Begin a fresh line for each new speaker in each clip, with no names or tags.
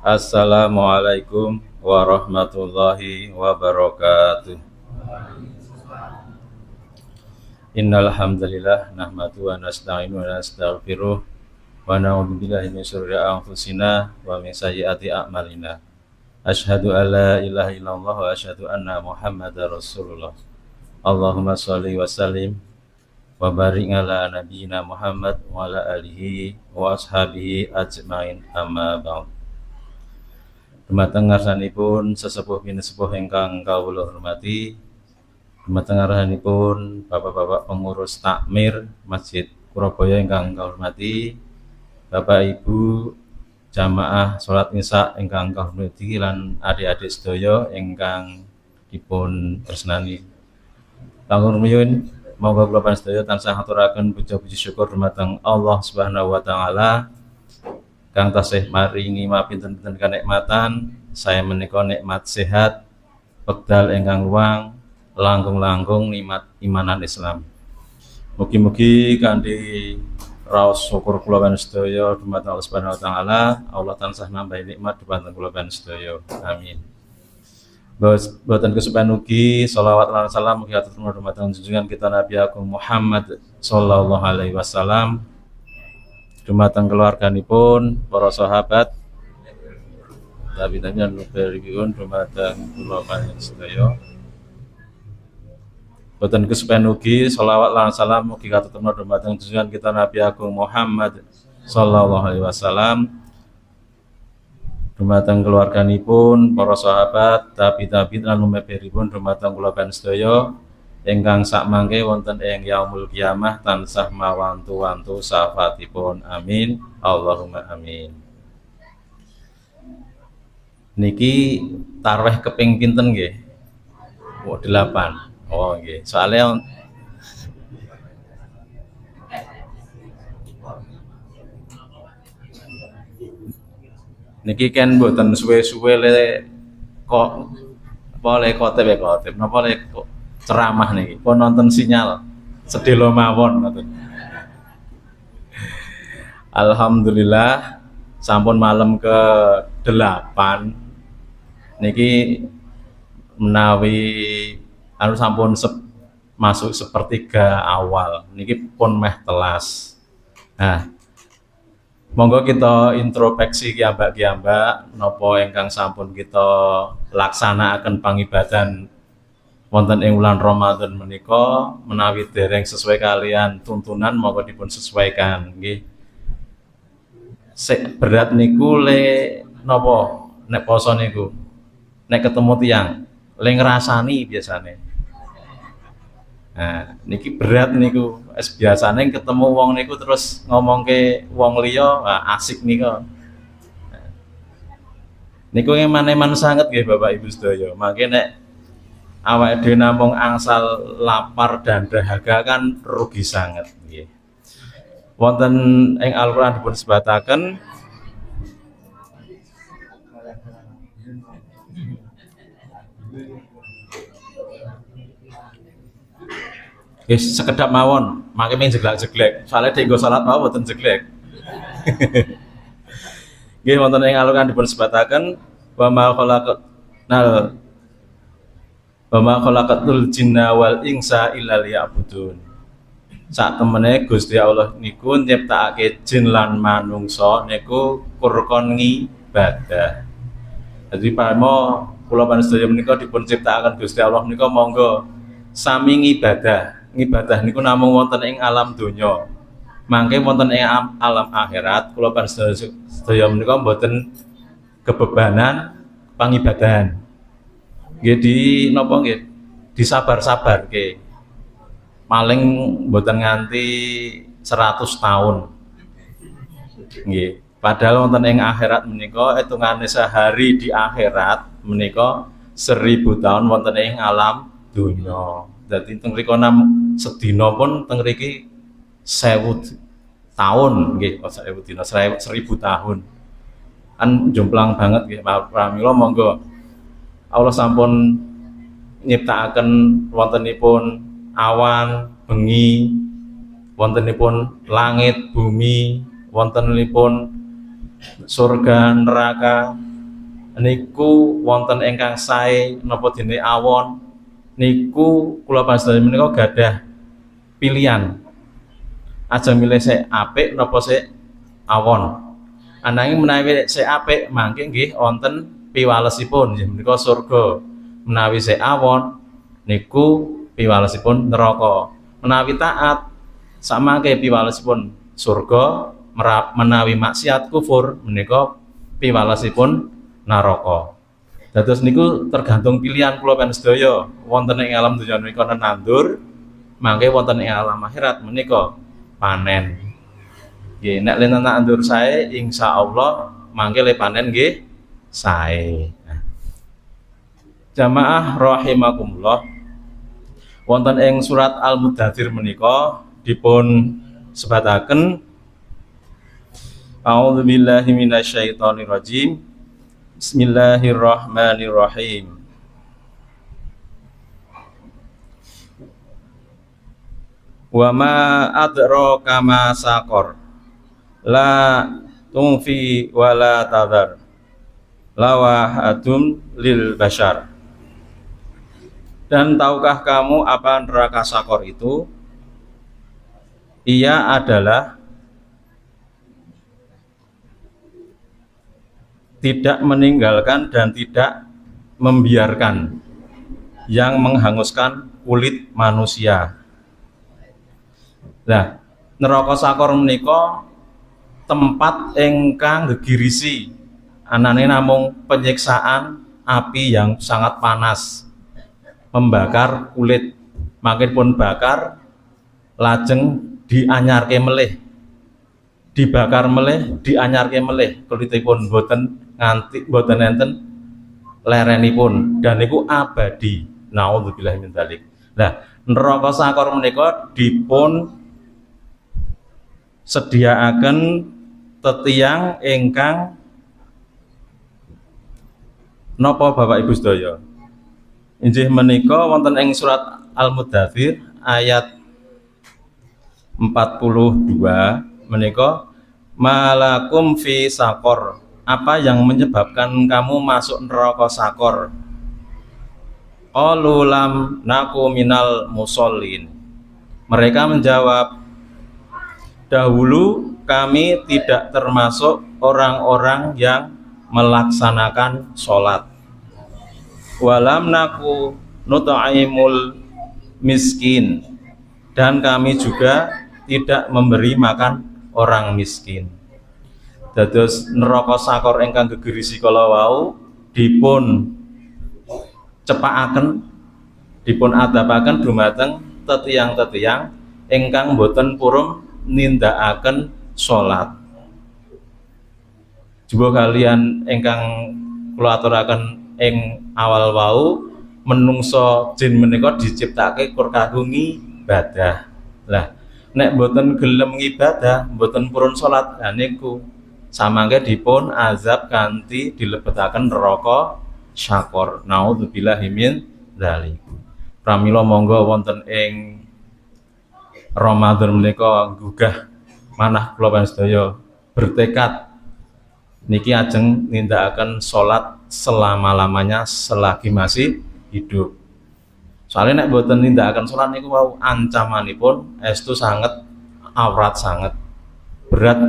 Assalamualaikum warahmatullahi wabarakatuh. Innal hamdalillah nahmadu wa nasta'inu wa nastaghfiruh wa na'udzu billahi min syururi anfusina wa min sayyiati a'malina. Asyhadu an la ilaha illallah wa asyhadu anna Muhammadar Rasulullah. Allahumma shalli wa sallim wa barik ala nabiyyina Muhammad wa ala alihi wa ashabihi ajmain, amma ba'd. Dumateng ngarsanipun sesepuh pinesepuh ingkang kawula hormati, dumateng ngarsanipun bapak-bapak pengurus takmir Masjid Purabaya ingkang kawula hormati, Bapak Ibu jamaah salat Isya ingkang kawula hormati lan adik-adik sedaya ingkang dipun tresnani. Langkung rumiyin monggo kula panjenengan sedaya tansah aturaken puja-puji syukur dumateng Allah Subhanahu wa taala kang tasih maringi mapinten-pinten kanikmatan. Saya menika nikmat sehat, wekdal ingkang luang, langkung-langkung nikmat imanan Islam. Mugi-mugi kanthi raos syukur kula panjenengan sedaya dumateng Allah Subhanahu wa taala, Allah tansah nambahi nikmat dumateng kula panjenengan sedaya. Amin. Boten kesupen ugi sholawat lan salam mugi aturna dumateng junjungan kita Nabi Agung Muhammad sallallahu alaihi wasallam, dumateng keluarganipun, para sahabat, tabi'in lan tabi'in dumateng kula panjenengan sedaya. Boten kesupen ugi sholawat lan salam mugi aturna dumateng junjungan kita Nabi Agung Muhammad sallallahu alaihi wasallam, dumateng keluarganipun, para sahabat, tabi'in lan mumeberipun dumateng kula panjenengan sedaya ingkang sakmangke wonten ing yaumul kiamah tansah mawantu-wantu syafaatipun. Amin. Allahumma amin. Niki tarawih keping pinten nggih? 8. Oh nggih. Soalnya niki kan mboten suwe-suwe le kok apa le khotib napa le ceramah niki pun nonton sinyal sedelo mawon ngoten. Alhamdulillah sampun malam ke-8 niki menawi sampun masuk sepertiga awal niki pun meh telas. Nah, monggo kita introspeksi kiambak-kiambak napa ingkang sampun kita laksanakaken pangibadan wonten ing wulan Ramadan menika, menawi dereng sesuai kalian tuntunan monggo dipun sesuaikan nggih. Sik berat niku le napa nek poso niku nek ketemu tiyang le ngrasani biasane. Nah, niki berat niku. Es biasane ketemu wong niku terus ngomongke wong liya, asik nika. Niku eman-eman sanget nggih Bapak Ibu sedaya. Mangke nek awake dhewe namung angsal lapar dan dahaga kan rugi sanget nggih. Wonten ing Al-Qur'an dipun sebataken sekedap mawon, mangke men jeglek-jeglek. Soale dhewe nggo salat mawon mboten jeglek. Nggih wonten ing Al-Qur'an dipun sebataken wa ma khalaqatul jinna wal insa illa liya'budun. Sak temene Gusti Allah niku nyiptakake jin lan manungsa niku kurkon ngibadah. Jadi pamo kula panjenengan menika dipun ciptakaken Gusti Allah menika monggo sami ngibadah. Ngibadah niku namung wonten ing alam donya. Mangke wonten ing alam akhirat kula panjenengan sedaya menika mboten kebebanan pangibadahan. Nggih di napa nggih? Disabar-sabarke. Paling mboten nganti 100 tahun. Nggih. Padahal wonten ing akhirat menika hitungane sehari di akhirat menika 1000 tahun wonten ing alam donya. Dadi teng mriku sedina pun teng mriki 1000 tahun nggih, 1000 dina 1000 tahun. Kan jomplang banget nggih. Pramila monggo Allah sampun nyiptakaken wontenipun awan, bengi, wontenipun langit, bumi, wontenipun surga, neraka, niku wonten ingkang sae napa dene awon, niku kula panjenengan menika gadah pilihan. Aja milih sik apik napa sik awon. Ananging menawi sik apik mangke nggih wonten piwalesipun nggih menika surga. Menawi sik awon niku piwalesipun neraka. Menawi taat samangke piwalesipun surga, menawi maksiat kufur menika piwalesipun naraka. Dados niku tergantung pilihan kula panjenengan sedaya. Wonten ing alam donya menika nandur, mangke wonten ing alam akhirat menika panen. Nggih, nek le nandur sae insyaallah mangke le panen nggih sae. Jamaah rahimakumullah. Wonten ing surat Al-Mudzatsir menika dipun sebataken A'udzubillahi minasyaitonirrajim. Bismillahirrahmanirrahim. Wa ma adraka ma saqar. La tunfi wa la tadhar. Lawahatun lil bashar. Dan tahukah kamu apa neraka Sakor itu? Ia adalah tidak meninggalkan dan tidak membiarkan yang menghanguskan kulit manusia. Nah, neraka Sakor menika tempat ingkang gegirisi, anane namung penyiksaan api yang sangat panas, membakar kulit, makin pun bakar, lajeng dianyarke melih, dibakar melih, dianyarke melih, kulitipun boten nganti boten enten lerenipun, dan niku abadi. Naudzubillahi min dzalik. Nah, neraka Sakor menika dipun sediaaken tetiang ingkang napa Bapak Ibu sedaya? Injih menika wonten ing surat Al-Mudzatsir ayat 42 menika malakum fi Sakor. Apa yang menyebabkan kamu masuk neraka Sakor? Qalu lam naku minal musallin. Mereka menjawab, dahulu kami tidak termasuk orang-orang yang melaksanakan sholat. Walam naku nut'aimul miskin, dan kami juga tidak memberi makan orang miskin. Dados neraka Sakor ingkang gegerisi kala wau dipun cepakaken, dipun adabaken dumateng tetiang-tetiang ingkang boten purun nindakaken sholat. Juga kalian ingkang kula aturaken ing awal wau, menungso jin menika diciptake kur kanggo ngibadah. Lah nek mboten gelem ngibadah, mboten purun salat, lah niku samangke dipun azab kanthi dilebetaken neraka Sakor. Naudzubillahi min dzalik. Pramila monggo wonten ing Ramadan menika gugah manah kula panjenengan sedaya bertekad niki ajeng nindakaken salat selama-lamanya selagi masih hidup. Soalnya nek boten nindakaken salat niku wau ancamanipun estu sanget awrat sanget berat.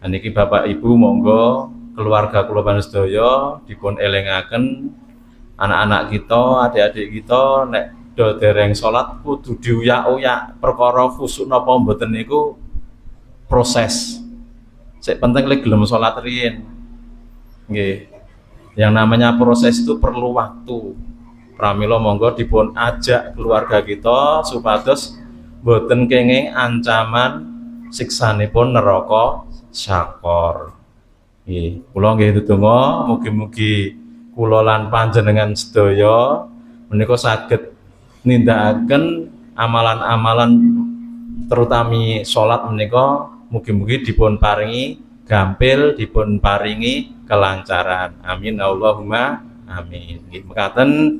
Nah, niki Bapak Ibu monggo keluarga kula panjenengan sedaya dipun elingaken anak-anak kita, adik-adik kita nek do dereng salat kudu diuyak-uyak perkara khusuk napa mboten niku proses. Sik penting lek gelem salat riyin. Nggih. Yang namanya proses itu perlu waktu. Pramila monggo dipun ajak keluarga kita supados boten kenging ancaman siksanipun neraka Sakor. Nggih, kula nggih ndedonga mugi-mugi kula lan panjenengan sedaya menika saged nindakaken amalan-amalan terutami salat menika mugi-mugi dipun paringi gampil, dipun paringi kelancaran. Amin Allahumma amin. Nggih mekaten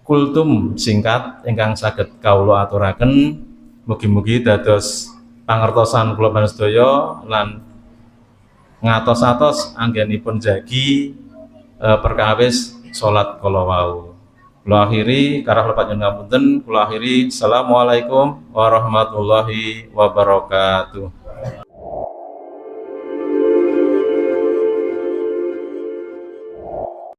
kultum singkat ingkang saged kawula aturaken mugi-mugi dados pangertosan kula panjenengan sedaya lan ngatos-atos anggenipun jagi perkawis salat kala wau. Kula akhiri karah lepat nyuwun ngapunten, kula akhiri. Assalamualaikum warahmatullahi wabarakatuh.